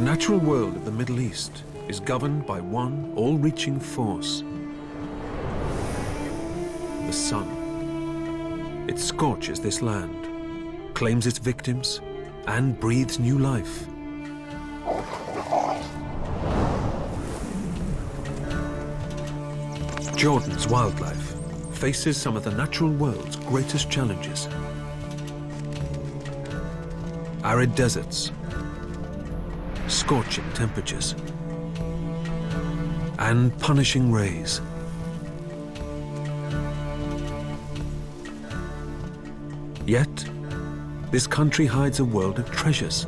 natural world of the Middle East is governed by one all-reaching force: the sun. It scorches this land, claims its victims, and breathes new life. Jordan's wildlife faces some of the natural world's greatest challenges. Arid deserts, scorching temperatures, and punishing rays. Yet, this country hides a world of treasures.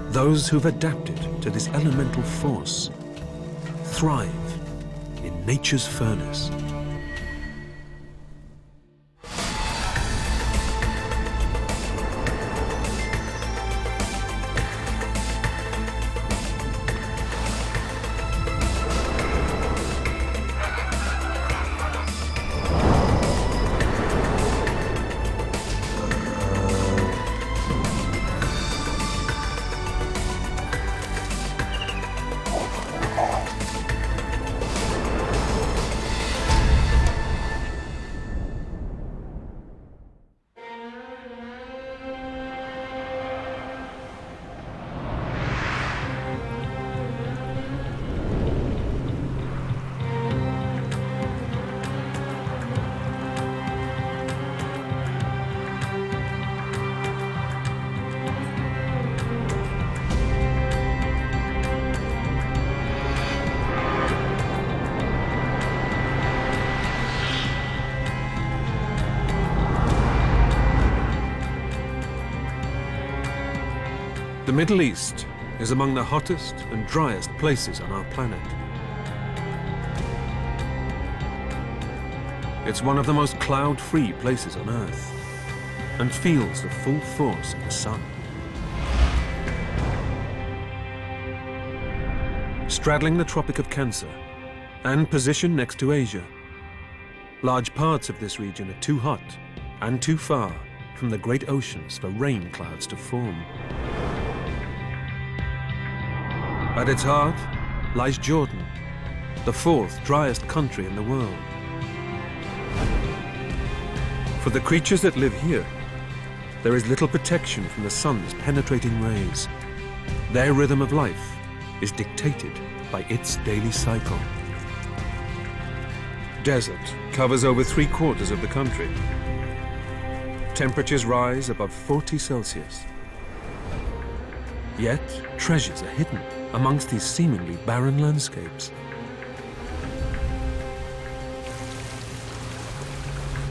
Those who've adapted to this elemental force thrive in nature's furnace. The Middle East is among the hottest and driest places on our planet. It's one of the most cloud-free places on Earth and feels the full force of the sun. Straddling the Tropic of Cancer and positioned next to Asia, large parts of this region are too hot and too far from the great oceans for rain clouds to form. At its heart lies Jordan, the fourth driest country in the world. For the creatures that live here, there is little protection from the sun's penetrating rays. Their rhythm of life is dictated by its daily cycle. Desert covers over 3/4 of the country. Temperatures rise above 40 Celsius. Yet, treasures are hidden amongst these seemingly barren landscapes.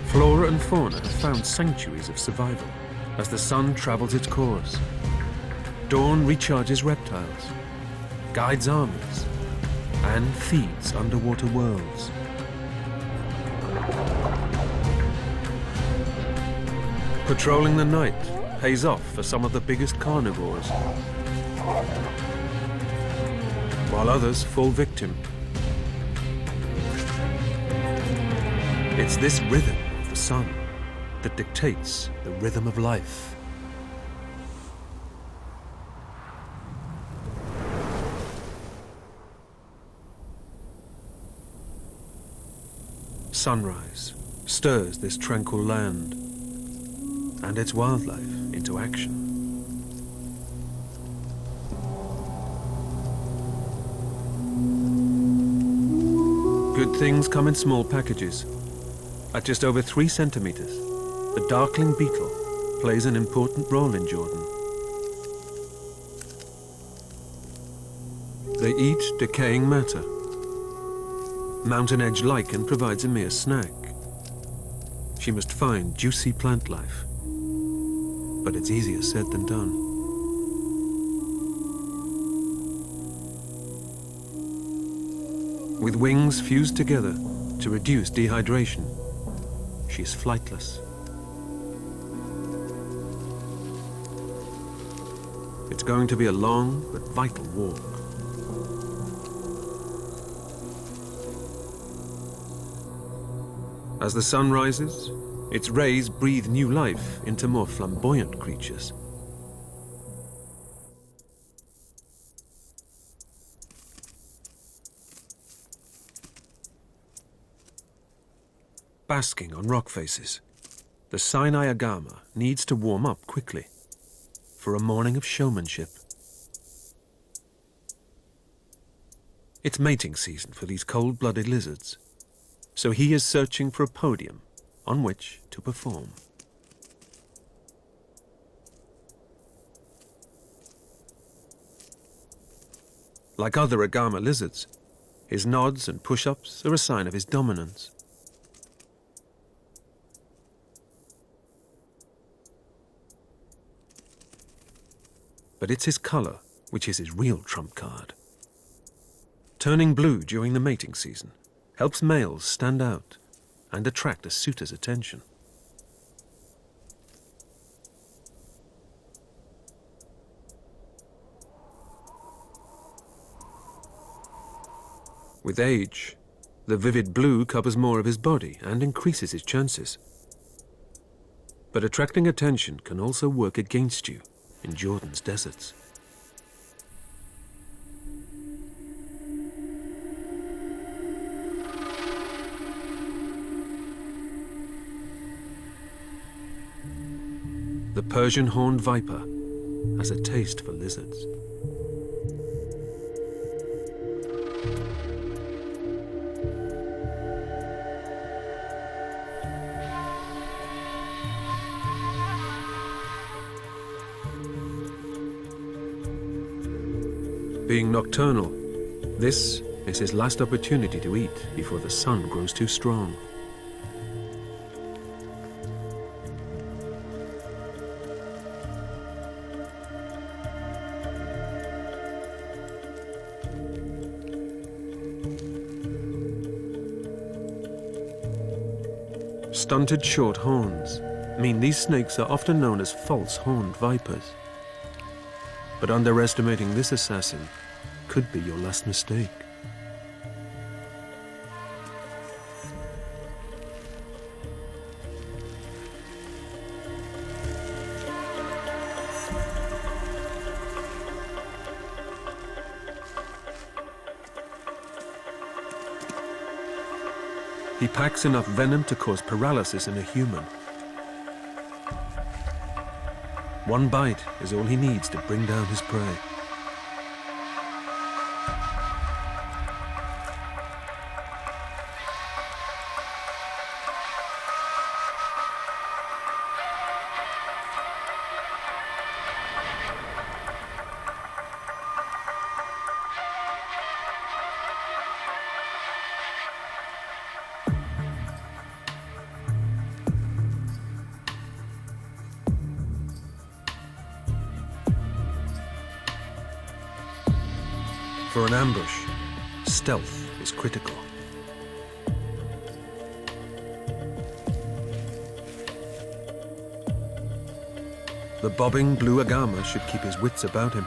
Flora and fauna have found sanctuaries of survival as the sun travels its course. Dawn recharges reptiles, guides armies, and feeds underwater worlds. Patrolling the night pays off for some of the biggest carnivores, while others fall victim. It's this rhythm of the sun that dictates the rhythm of life. Sunrise stirs this tranquil land and its wildlife into action. Good things come in small packages. At just over 3 centimeters, the darkling beetle plays an important role in Jordan. They eat decaying matter. Mountain edge lichen provides a mere snack. She must find juicy plant life, but it's easier said than done. With wings fused together to reduce dehydration, she is flightless. It's going to be a long but vital walk. As the sun rises, its rays breathe new life into more flamboyant creatures. Basking on rock faces, the Sinai agama needs to warm up quickly for a morning of showmanship. It's mating season for these cold-blooded lizards, so he is searching for a podium on which to perform. Like other agama lizards, his nods and push-ups are a sign of his dominance. But it's his color which is his real trump card. Turning blue during the mating season helps males stand out and attract a suitor's attention. With age, the vivid blue covers more of his body and increases his chances. But attracting attention can also work against you in Jordan's deserts. The Persian horned viper has a taste for lizards. Being nocturnal, this is his last opportunity to eat before the sun grows too strong. Stunted short horns mean these snakes are often known as false horned vipers. But underestimating this assassin could be your last mistake. He packs enough venom to cause paralysis in a human. One bite is all he needs to bring down his prey. For an ambush, stealth is critical. The bobbing blue agama should keep his wits about him.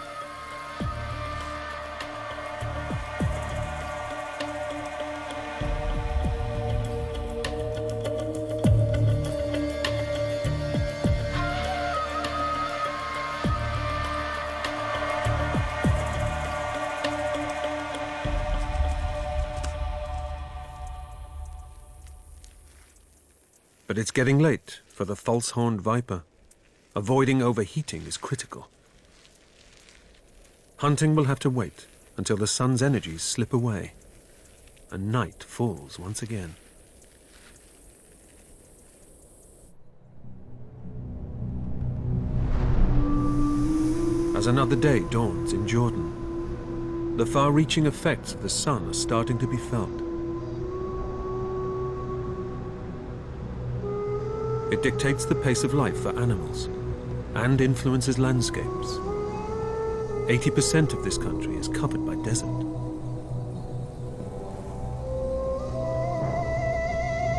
But it's getting late for the false-horned viper. Avoiding overheating is critical. Hunting will have to wait until the sun's energies slip away and night falls once again. As another day dawns in Jordan, the far-reaching effects of the sun are starting to be felt. It dictates the pace of life for animals and influences landscapes. 80% of this country is covered by desert.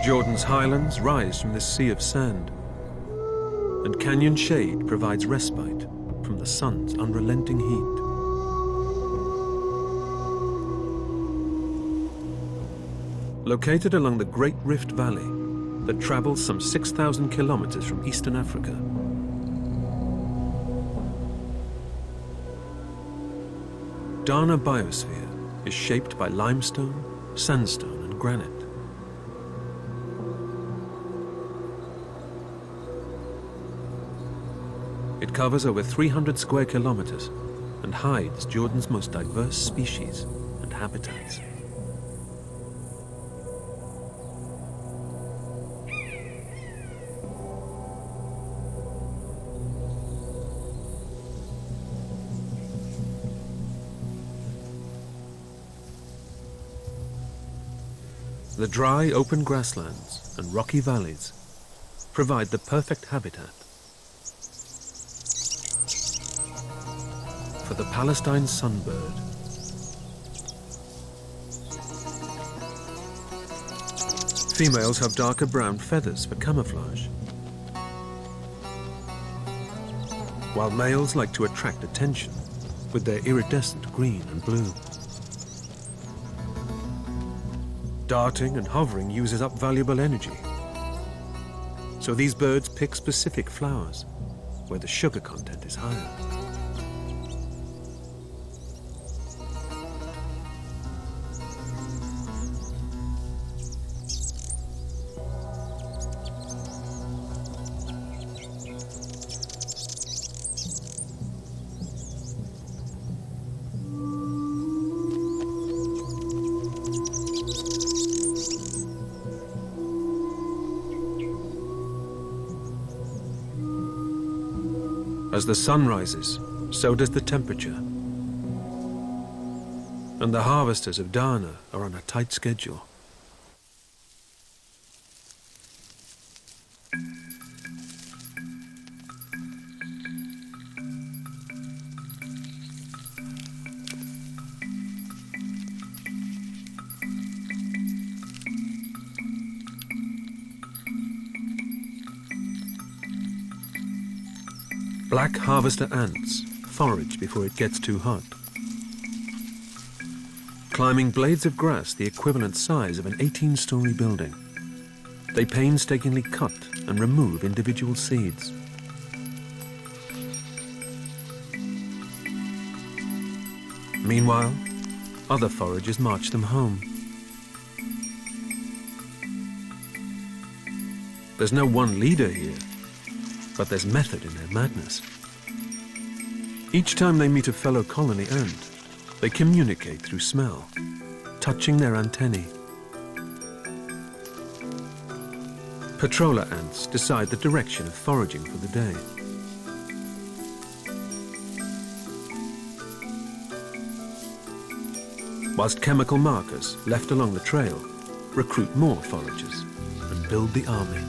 Jordan's highlands rise from this sea of sand, and canyon shade provides respite from the sun's unrelenting heat. Located along the Great Rift Valley, that travels some 6,000 kilometers from eastern Africa. Dana biosphere is shaped by limestone, sandstone, and granite. It covers over 300 square kilometers and hides Jordan's most diverse species and habitats. The dry, open grasslands and rocky valleys provide the perfect habitat for the Palestine sunbird. Females have darker brown feathers for camouflage, while males like to attract attention with their iridescent green and blue. Darting and hovering uses up valuable energy, so these birds pick specific flowers where the sugar content is higher. As the sun rises, so does the temperature. And the harvesters of Dana are on a tight schedule. Black harvester ants forage before it gets too hot, climbing blades of grass the equivalent size of an 18-story building. They painstakingly cut and remove individual seeds. Meanwhile, other foragers march them home. There's no one leader here, but there's method in their madness. Each time they meet a fellow colony ant, they communicate through smell, touching their antennae. Patroller ants decide the direction of foraging for the day. Whilst chemical markers left along the trail recruit more foragers and build the army.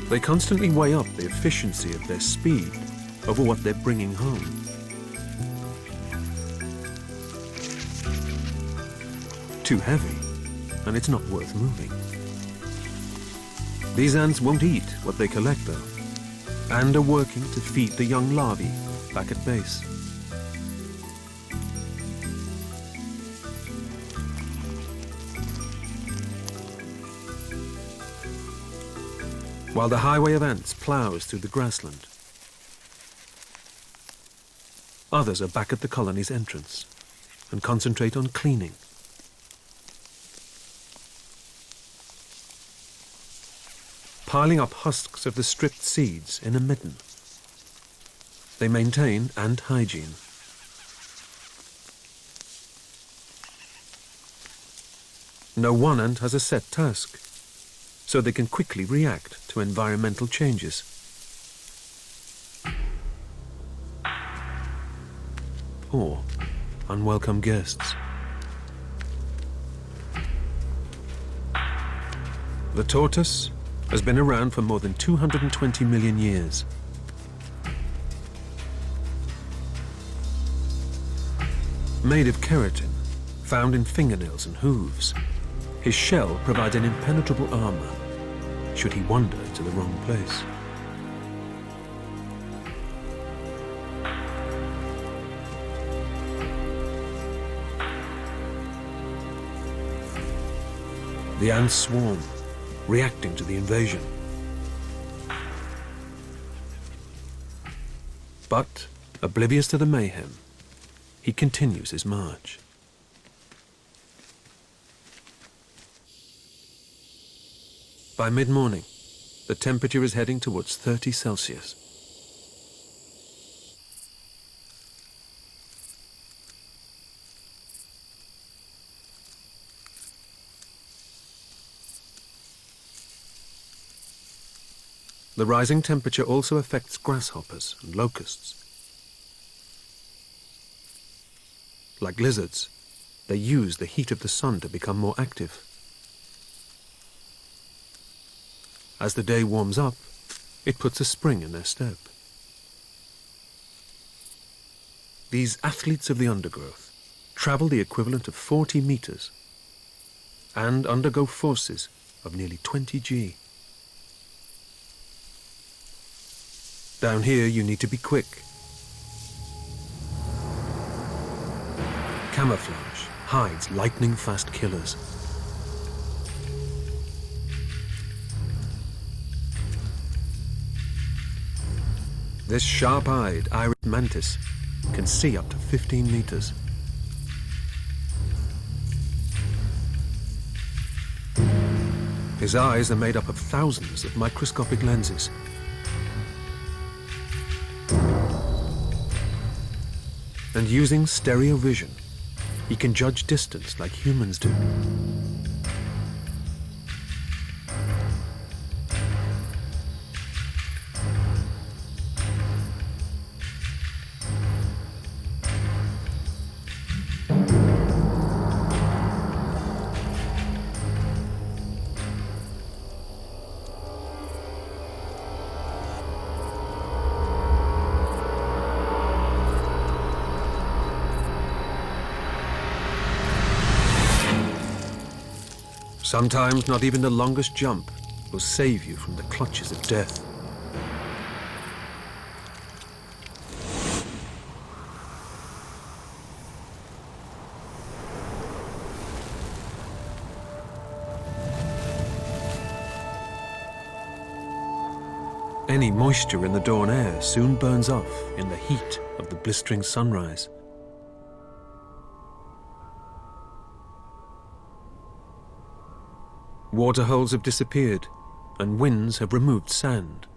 They constantly weigh up the efficiency of their speed over what they're bringing home. Too heavy, and it's not worth moving. These ants won't eat what they collect, though, and are working to feed the young larvae back at base. While the highway of ants plows through the grassland, others are back at the colony's entrance and concentrate on cleaning. Piling up husks of the stripped seeds in a midden, they maintain ant hygiene. No one ant has a set task, so they can quickly react to environmental changes. Or unwelcome guests. The tortoise has been around for more than 220 million years. Made of keratin, found in fingernails and hooves, his shell provides an impenetrable armor should he wander to the wrong place. The ants swarm, reacting to the invasion. But, oblivious to the mayhem, he continues his march. By mid-morning, the temperature is heading towards 30 Celsius. The rising temperature also affects grasshoppers and locusts. Like lizards, they use the heat of the sun to become more active. As the day warms up, it puts a spring in their step. These athletes of the undergrowth travel the equivalent of 40 meters and undergo forces of nearly 20 G. Down here, you need to be quick. Camouflage hides lightning-fast killers. This sharp-eyed iris mantis can see up to 15 meters. His eyes are made up of thousands of microscopic lenses. And using stereo vision, he can judge distance like humans do. Sometimes not even the longest jump will save you from the clutches of death. Any moisture in the dawn air soon burns off in the heat of the blistering sunrise. Waterholes have disappeared, and winds have removed sand,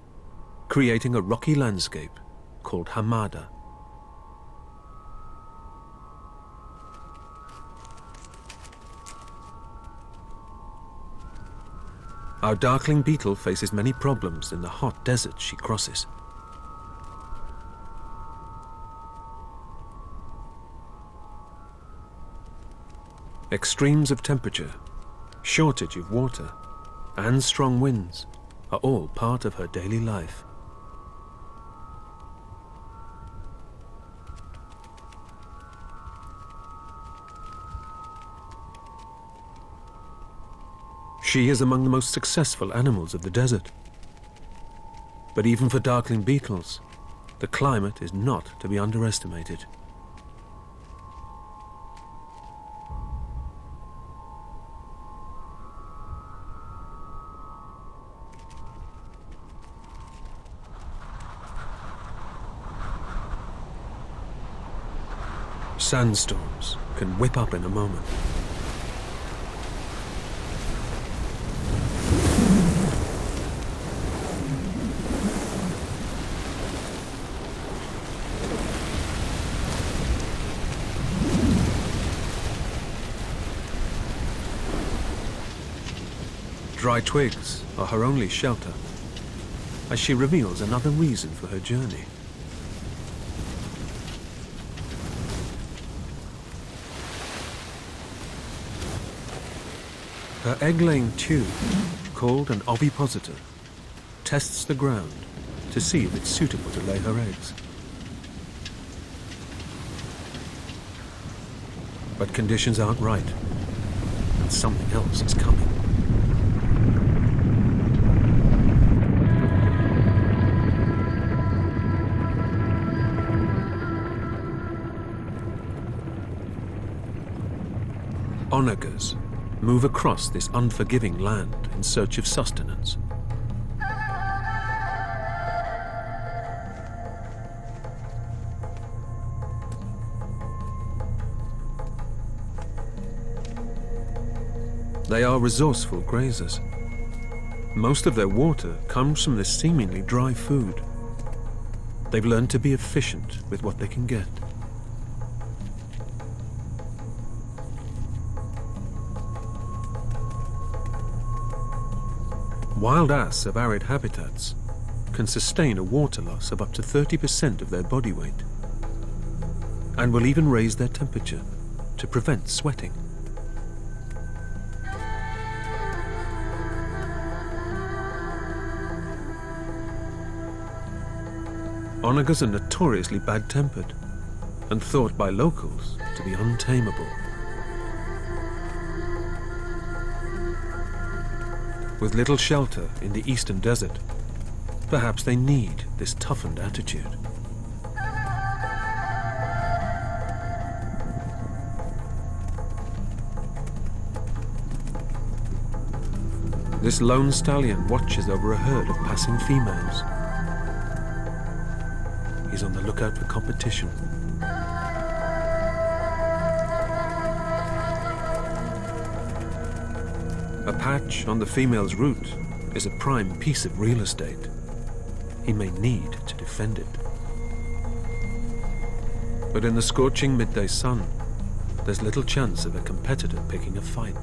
creating a rocky landscape called hamada. Our darkling beetle faces many problems in the hot desert she crosses. Extremes of temperature, shortage of water, and strong winds are all part of her daily life. She is among the most successful animals of the desert. But even for darkling beetles, the climate is not to be underestimated. Sandstorms can whip up in a moment. Dry twigs are her only shelter, as she reveals another reason for her journey. Her egg-laying tube, called an ovipositor, tests the ground to see if it's suitable to lay her eggs. But conditions aren't right, and something else is coming. Onagers move across this unforgiving land in search of sustenance. They are resourceful grazers, Most of their water comes from this seemingly dry food. They've learned to be efficient with what they can get. Wild ass of arid habitats can sustain a water loss of up to 30% of their body weight, and will even raise their temperature to prevent sweating. Onagers are notoriously bad-tempered and thought by locals to be untamable. With little shelter in the eastern desert, perhaps they need this toughened attitude. This lone stallion watches over a herd of passing females. He's on the lookout for competition. A patch on the female's route is a prime piece of real estate. He may need to defend it. But in the scorching midday sun, there's little chance of a competitor picking a fight.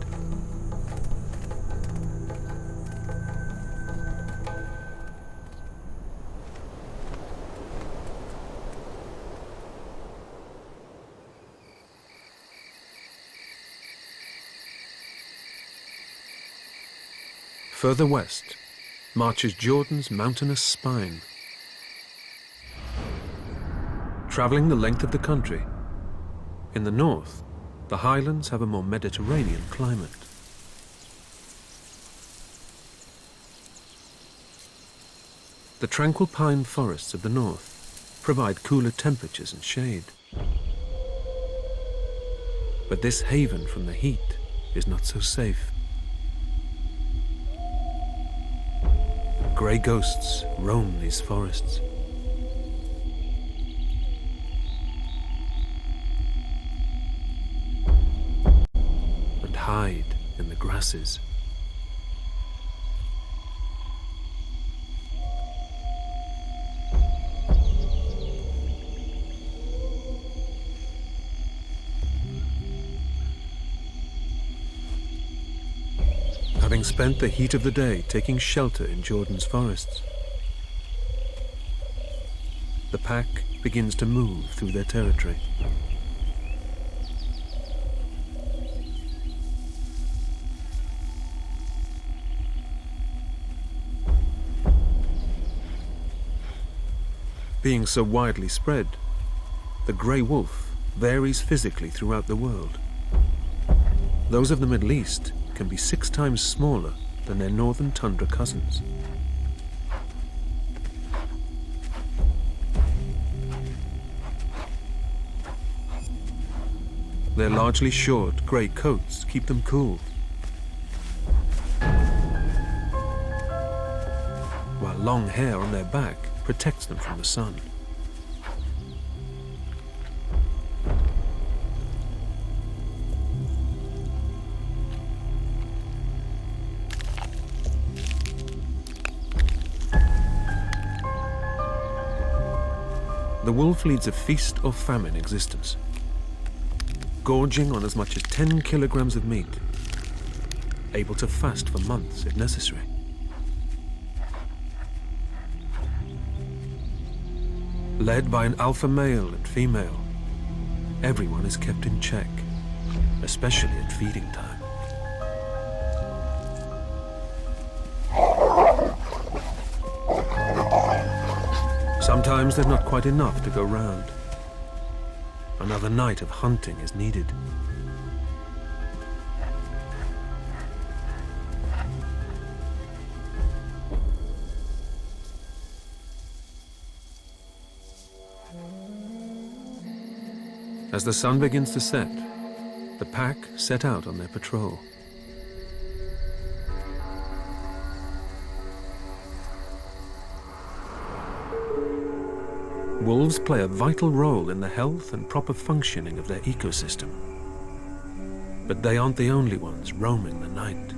Further west marches Jordan's mountainous spine. Traveling the length of the country, in the north, the highlands have a more Mediterranean climate. The tranquil pine forests of the north provide cooler temperatures and shade. But this haven from the heat is not so safe. Grey ghosts roam these forests. And hide in the grasses. Having spent the heat of the day taking shelter in Jordan's forests, the pack begins to move through their territory. Being so widely spread, the grey wolf varies physically throughout the world. Those of the Middle East can be 6 times smaller than their northern tundra cousins. Their largely short grey coats keep them cool, while long hair on their back protects them from the sun. The wolf leads a feast or famine existence, gorging on as much as 10 kilograms of meat, able to fast for months if necessary. Led by an alpha male and female, everyone is kept in check, especially at feeding time. Sometimes there's not quite enough to go round. Another night of hunting is needed. As the sun begins to set, the pack set out on their patrol. Wolves play a vital role in the health and proper functioning of their ecosystem. But they aren't the only ones roaming the night.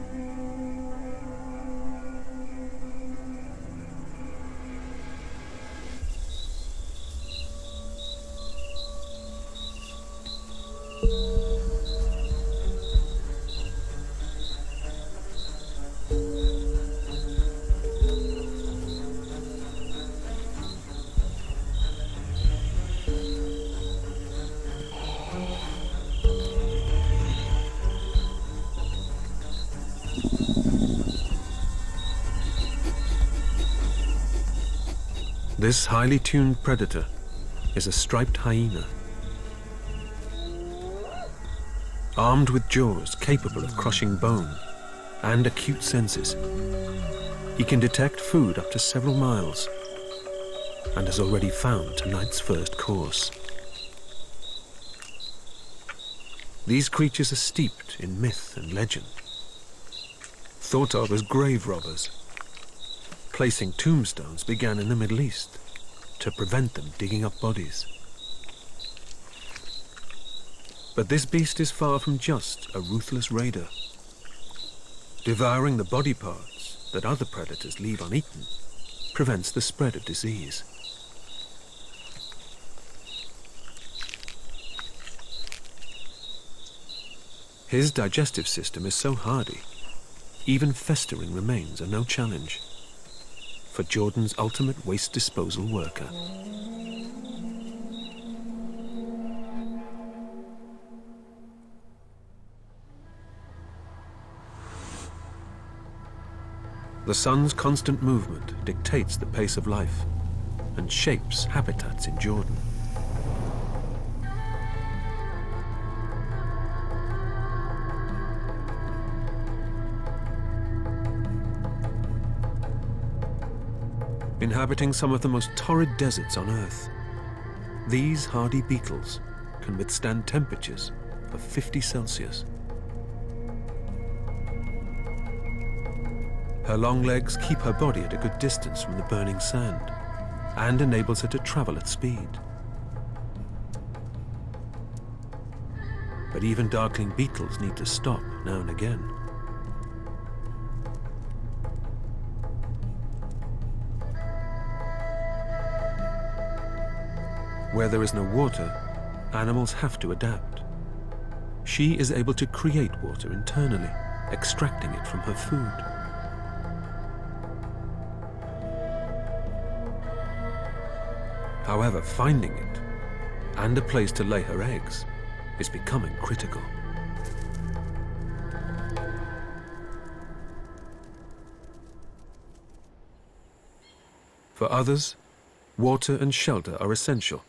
This highly tuned predator is a striped hyena. Armed with jaws capable of crushing bone and acute senses, he can detect food up to several miles and has already found tonight's first course. These creatures are steeped in myth and legend, thought of as grave robbers. Placing tombstones began in the Middle East to prevent them digging up bodies. But this beast is far from just a ruthless raider. Devouring the body parts that other predators leave uneaten prevents the spread of disease. His digestive system is so hardy, even festering remains are no challenge for Jordan's ultimate waste disposal worker. The sun's constant movement dictates the pace of life and shapes habitats in Jordan. Inhabiting some of the most torrid deserts on Earth, these hardy beetles can withstand temperatures of 50 Celsius. Her long legs keep her body at a good distance from the burning sand and enables her to travel at speed. But even darkling beetles need to stop now and again. Where there is no water, animals have to adapt. She is able to create water internally, extracting it from her food. However, finding it and a place to lay her eggs is becoming critical. For others, water and shelter are essential,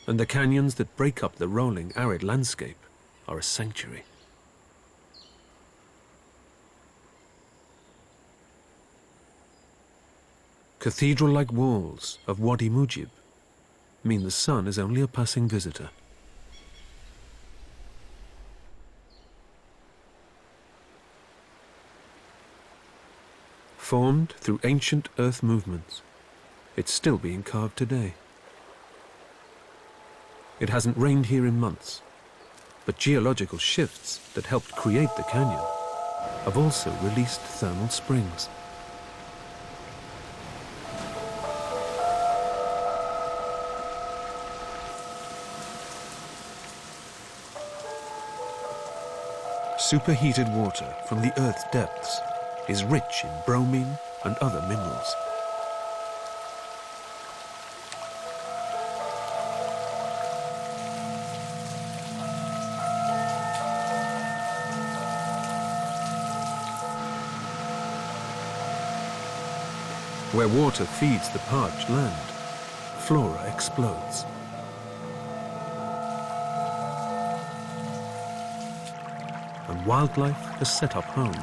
and the canyons that break up the rolling, arid landscape are a sanctuary. Cathedral-like walls of Wadi Mujib mean the sun is only a passing visitor. Formed through ancient earth movements, it's still being carved today. It hasn't rained here in months, but geological shifts that helped create the canyon have also released thermal springs. Superheated water from the Earth's depths is rich in bromine and other minerals. Where water feeds the parched land, flora explodes. And wildlife has set up home.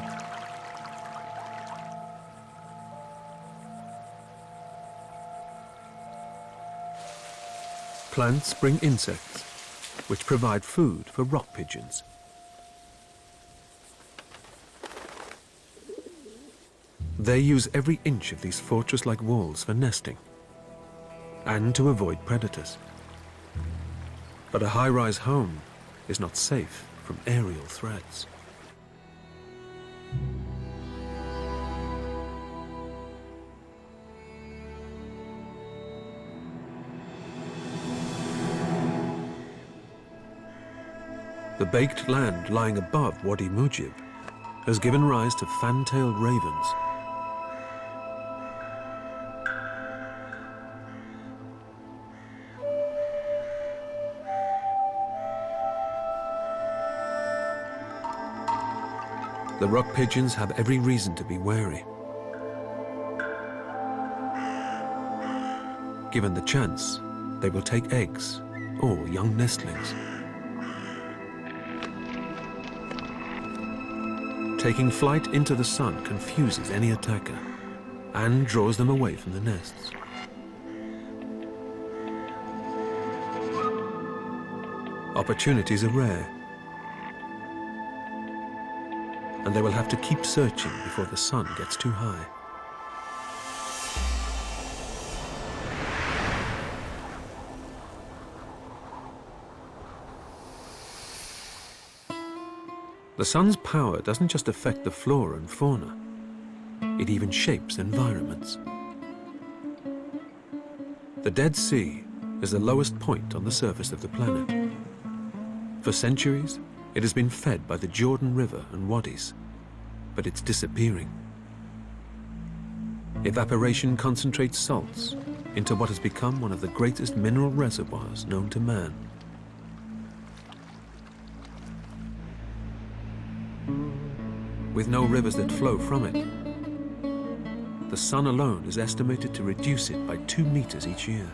Plants bring insects, which provide food for rock pigeons. They use every inch of these fortress-like walls for nesting and to avoid predators. But a high-rise home is not safe from aerial threats. The baked land lying above Wadi Mujib has given rise to fan-tailed ravens. The rock pigeons have every reason to be wary. Given the chance, they will take eggs or young nestlings. Taking flight into the sun confuses any attacker and draws them away from the nests. Opportunities are rare, and they will have to keep searching before the sun gets too high. The sun's power doesn't just affect the flora and fauna, it even shapes environments. The Dead Sea is the lowest point on the surface of the planet. For centuries, it has been fed by the Jordan River and wadis, but it's disappearing. Evaporation concentrates salts into what has become one of the greatest mineral reservoirs known to man. With no rivers that flow from it, the sun alone is estimated to reduce it by 2 meters each year.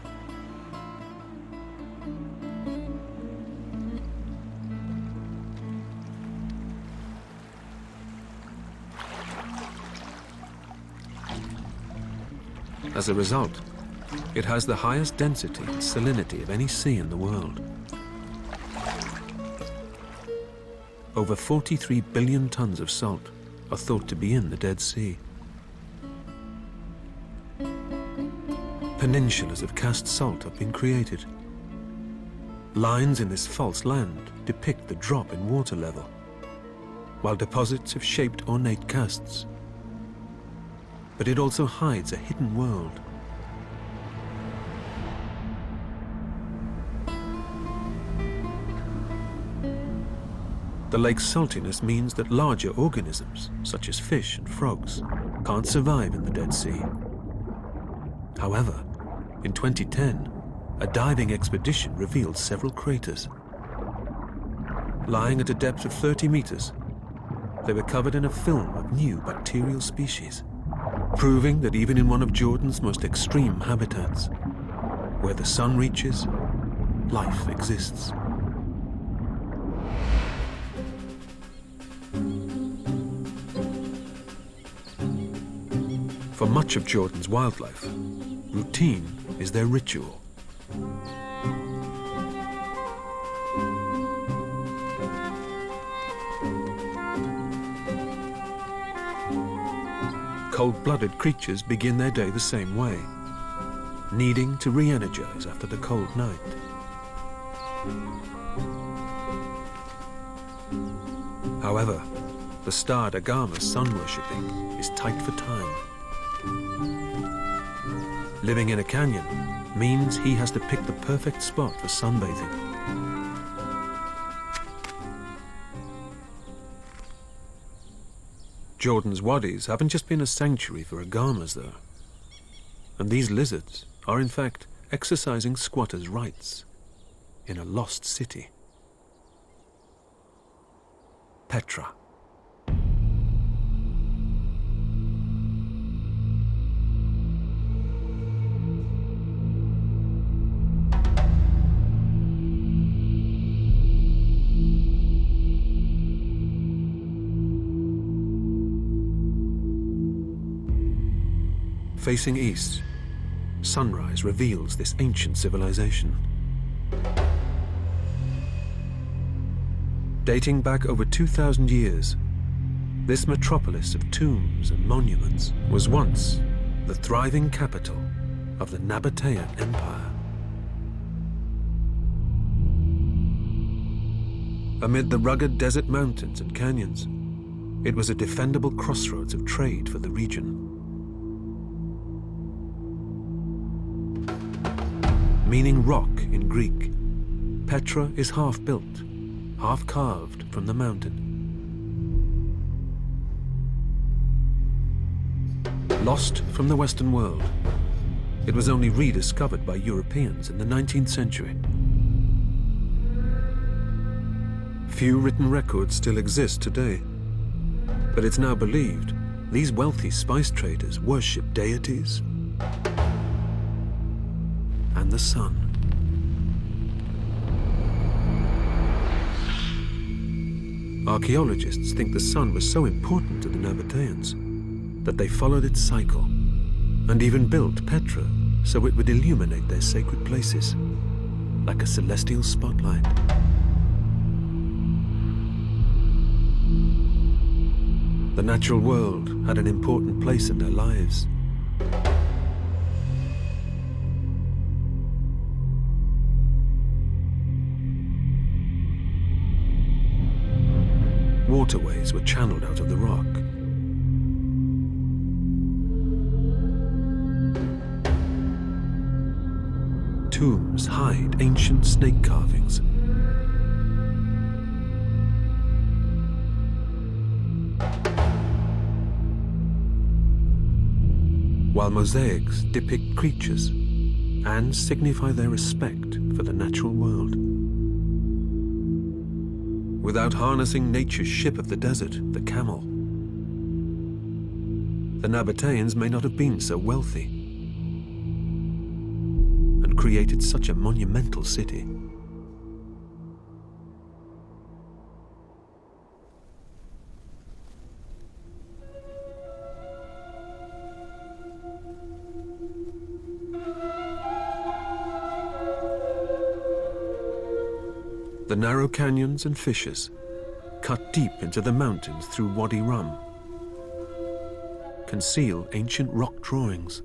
As a result, it has the highest density and salinity of any sea in the world. Over 43 billion tons of salt are thought to be in the Dead Sea. Peninsulas of cast salt have been created. Lines in this false land depict the drop in water level, while deposits have shaped ornate casts. But it also hides a hidden world. The lake's saltiness means that larger organisms, such as fish and frogs, can't survive in the Dead Sea. However, in 2010, a diving expedition revealed several craters. Lying at a depth of 30 meters, they were covered in a film of new bacterial species, proving that even in one of Jordan's most extreme habitats, where the sun reaches, life exists. For much of Jordan's wildlife, routine is their ritual. Cold-blooded creatures begin their day the same way, needing to re-energize after the cold night. However, the star Agama's sun-worshipping is tight for time. Living in a canyon means he has to pick the perfect spot for sunbathing. Jordan's wadis haven't just been a sanctuary for agamas, though. And these lizards are in fact exercising squatters' rights in a lost city. Petra. Facing east, sunrise reveals this ancient civilization. Dating back over 2,000 years, this metropolis of tombs and monuments was once the thriving capital of the Nabatean Empire. Amid the rugged desert mountains and canyons, it was a defendable crossroads of trade for the region. Meaning rock in Greek, Petra is half built, half carved from the mountain. Lost from the Western world, it was only rediscovered by Europeans in the 19th century. Few written records still exist today, but it's now believed these wealthy spice traders worship deities, the sun. Archaeologists think the sun was so important to the Nabateans that they followed its cycle and even built Petra so it would illuminate their sacred places like a celestial spotlight. The natural world had an important place in their lives. Waterways were channeled out of the rock. Tombs hide ancient snake carvings. While mosaics depict creatures and signify their respect for the natural world. Without harnessing nature's ship of the desert, the camel, the Nabateans may not have been so wealthy and created such a monumental city. The narrow canyons and fissures, cut deep into the mountains through Wadi Rum, conceal ancient rock drawings.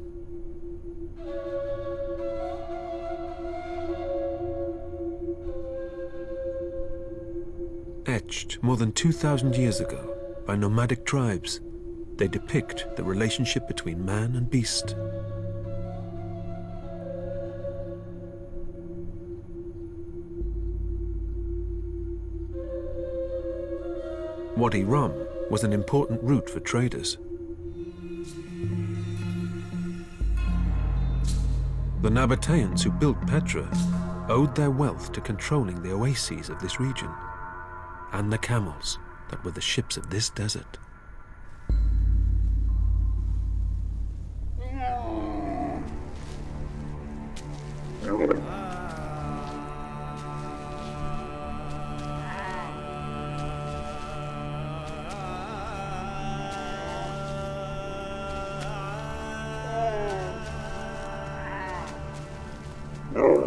Etched more than 2,000 years ago by nomadic tribes, they depict the relationship between man and beast. Wadi Rum was an important route for traders. The Nabateans who built Petra owed their wealth to controlling the oases of this region and the camels that were the ships of this desert.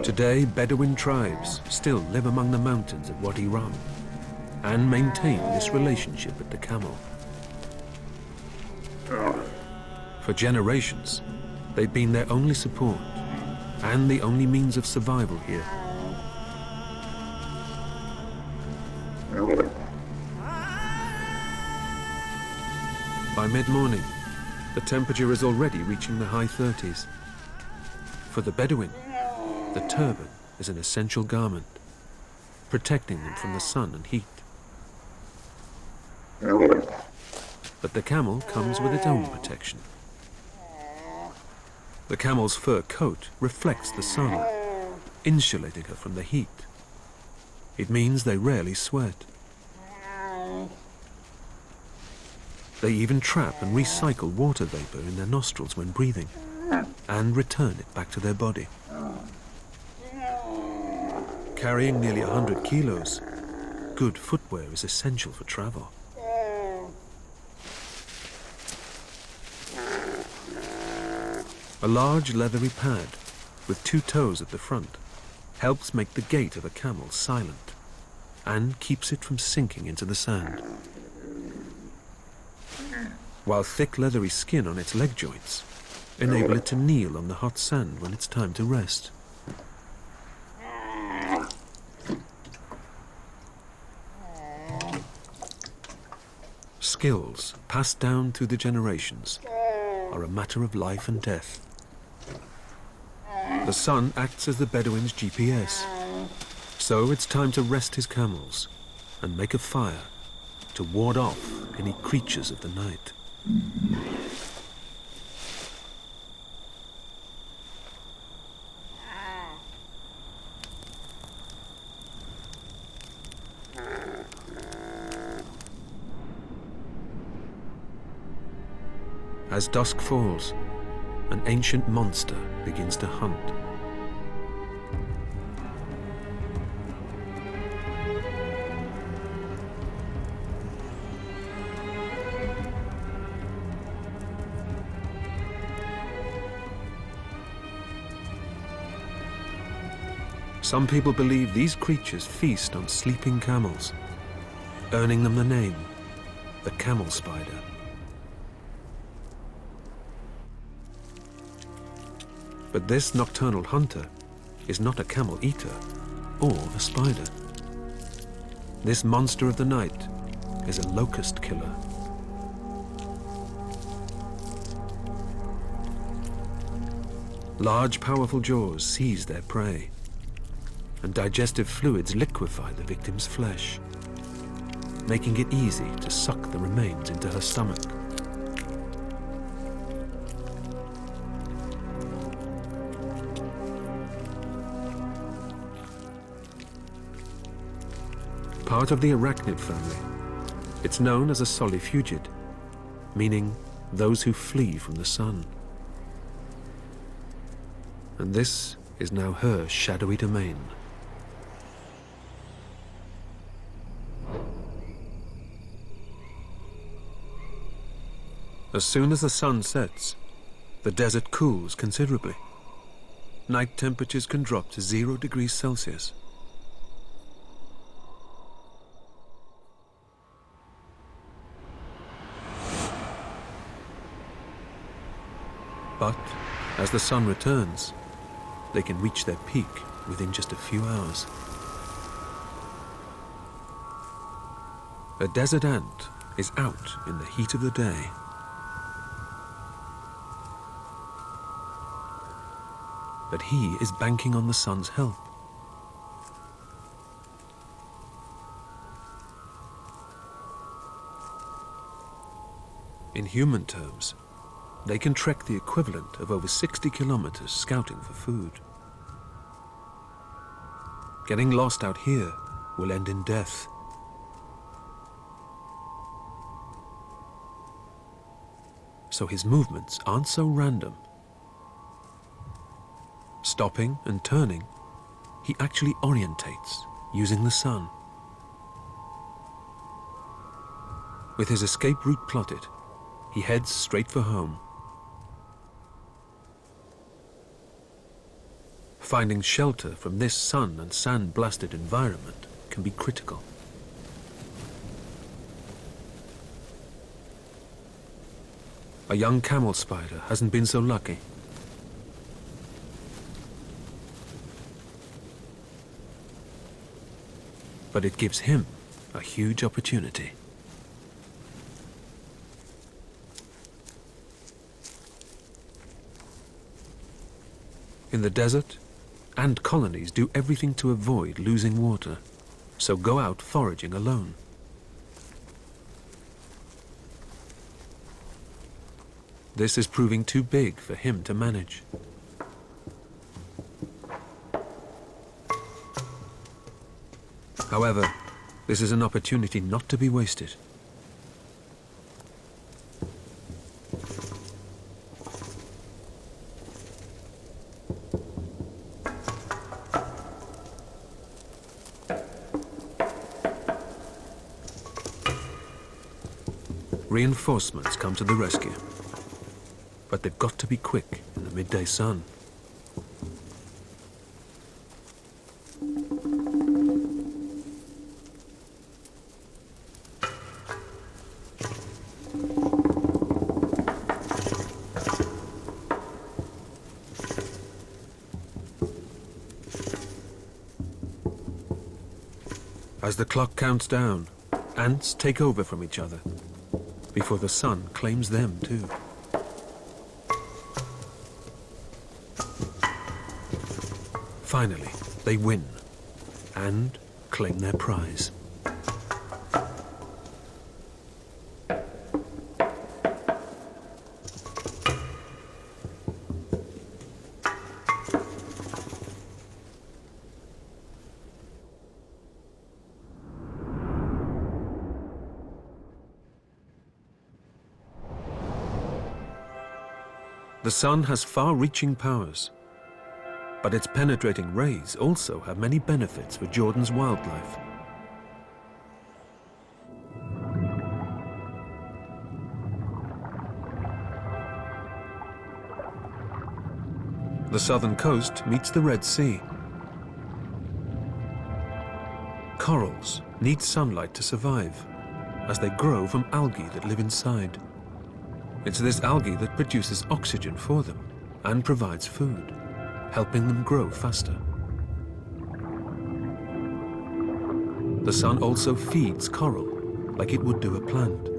Today, Bedouin tribes still live among the mountains of Wadi Rum and maintain this relationship with the camel. For generations, they've been their only support and the only means of survival here. By mid-morning, the temperature is already reaching the high 30s. For the Bedouin, the turban is an essential garment, protecting them from the sun and heat. But the camel comes with its own protection. The camel's fur coat reflects the sun, insulating her from the heat. It means they rarely sweat. They even trap and recycle water vapor in their nostrils when breathing, and return it back to their body. Carrying nearly 100 kilos, good footwear is essential for travel. A large leathery pad with 2 toes at the front helps make the gait of a camel silent and keeps it from sinking into the sand. While thick leathery skin on its leg joints enable it to kneel on the hot sand when it's time to rest. Skills passed down through the generations are a matter of life and death. The sun acts as the Bedouin's GPS, so it's time to rest his camels and make a fire to ward off any creatures of the night. As dusk falls, an ancient monster begins to hunt. Some people believe these creatures feast on sleeping camels, earning them the name, the camel spider. But this nocturnal hunter is not a camel eater or a spider. This monster of the night is a locust killer. Large, powerful jaws seize their prey, and digestive fluids liquefy the victim's flesh, making it easy to suck the remains into her stomach. Part of the arachnid family, it's known as a solifugid, meaning those who flee from the sun. And this is now her shadowy domain. As soon as the sun sets, the desert cools considerably. Night temperatures can drop to 0 degrees Celsius. But as the sun returns, they can reach their peak within just a few hours. A desert ant is out in the heat of the day. But he is banking on the sun's help. In human terms, they can trek the equivalent of over 60 kilometers scouting for food. Getting lost out here will end in death. So his movements aren't so random. Stopping and turning, he actually orientates using the sun. With his escape route plotted, he heads straight for home. Finding shelter from this sun and sand-blasted environment can be critical. A young camel spider hasn't been so lucky. But it gives him a huge opportunity. In the desert, ant colonies do everything to avoid losing water, so go out foraging alone. This is proving too big for him to manage. However, this is an opportunity not to be wasted. Reinforcements come to the rescue, but they've got to be quick in the midday sun. As the clock counts down, ants take over from each other before the sun claims them too. Finally, they win and claim their prize. The sun has far-reaching powers, but its penetrating rays also have many benefits for Jordan's wildlife. The southern coast meets the Red Sea, corals need sunlight to survive, as they grow from algae that live inside. It's this algae that produces oxygen for them and provides food, helping them grow faster. The sun also feeds coral like it would do a plant.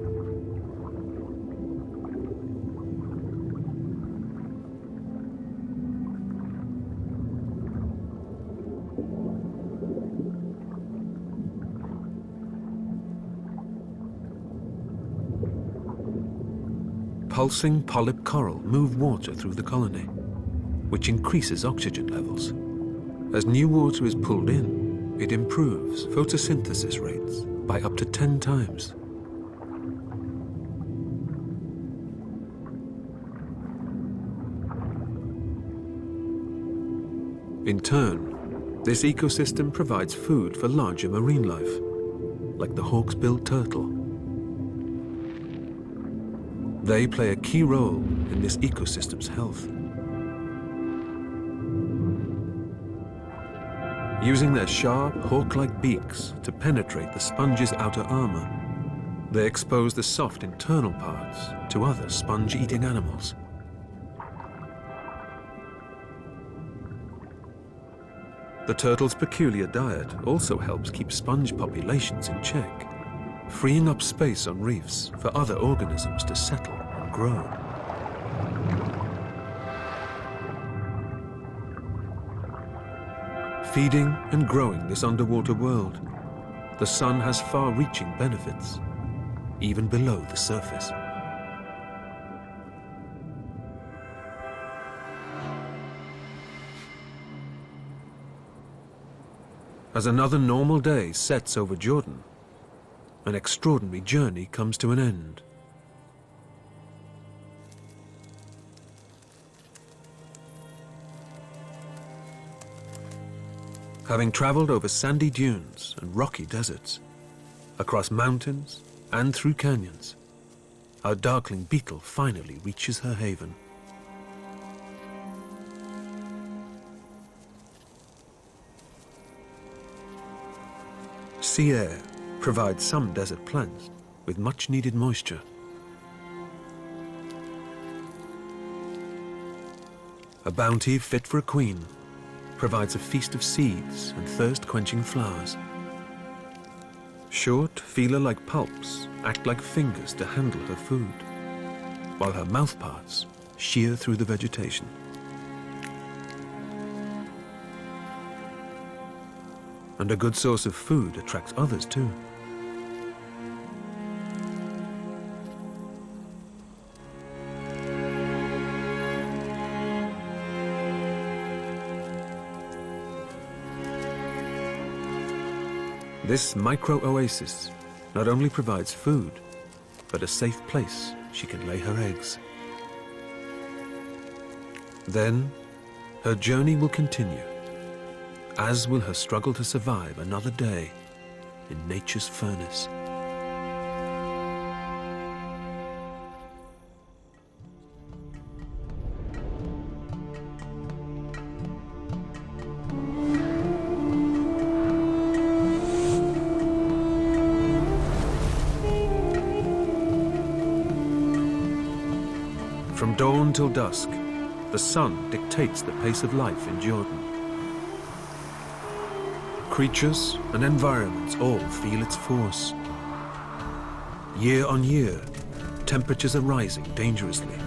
Pulsing polyp coral move water through the colony, which increases oxygen levels. As new water is pulled in, it improves photosynthesis rates by up to 10 times. In turn, this ecosystem provides food for larger marine life, like the hawksbill turtle. They play a key role in this ecosystem's health. Using their sharp, hawk-like beaks to penetrate the sponge's outer armor, they expose the soft internal parts to other sponge-eating animals. The turtle's peculiar diet also helps keep sponge populations in check, freeing up space on reefs for other organisms to settle and grow. Feeding and growing this underwater world, the sun has far-reaching benefits, even below the surface. As another normal day sets over Jordan, an extraordinary journey comes to an end. Having traveled over sandy dunes and rocky deserts, across mountains and through canyons, our darkling beetle finally reaches her haven. Sea air provides some desert plants with much-needed moisture. A bounty fit for a queen provides a feast of seeds and thirst-quenching flowers. Short, feeler-like pulps act like fingers to handle her food, while her mouthparts shear through the vegetation. And a good source of food attracts others too. This micro-oasis not only provides food, but a safe place she can lay her eggs. Then, her journey will continue, as will her struggle to survive another day in nature's furnace. From dawn till dusk, the sun dictates the pace of life in Jordan. Creatures and environments all feel its force. Year on year, temperatures are rising dangerously,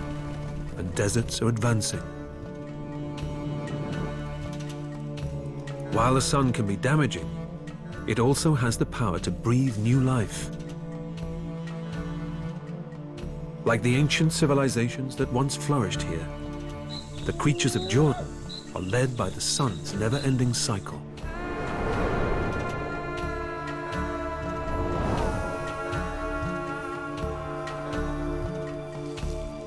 and deserts are advancing. While the sun can be damaging, it also has the power to breathe new life. Like the ancient civilizations that once flourished here, the creatures of Jordan are led by the sun's never-ending cycle.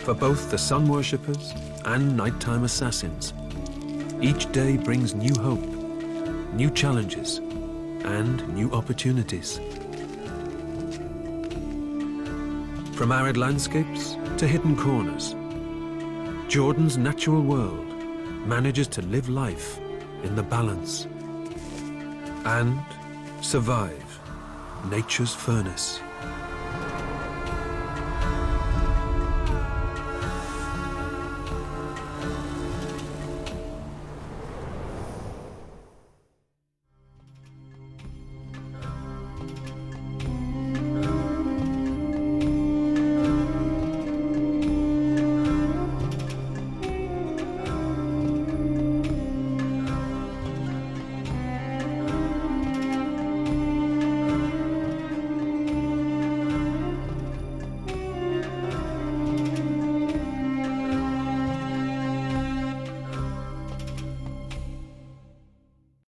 For both the sun worshippers and nighttime assassins, each day brings new hope, new challenges, and new opportunities. From arid landscapes to hidden corners, Jordan's natural world manages to live life in the balance. And Survive, nature's furnace.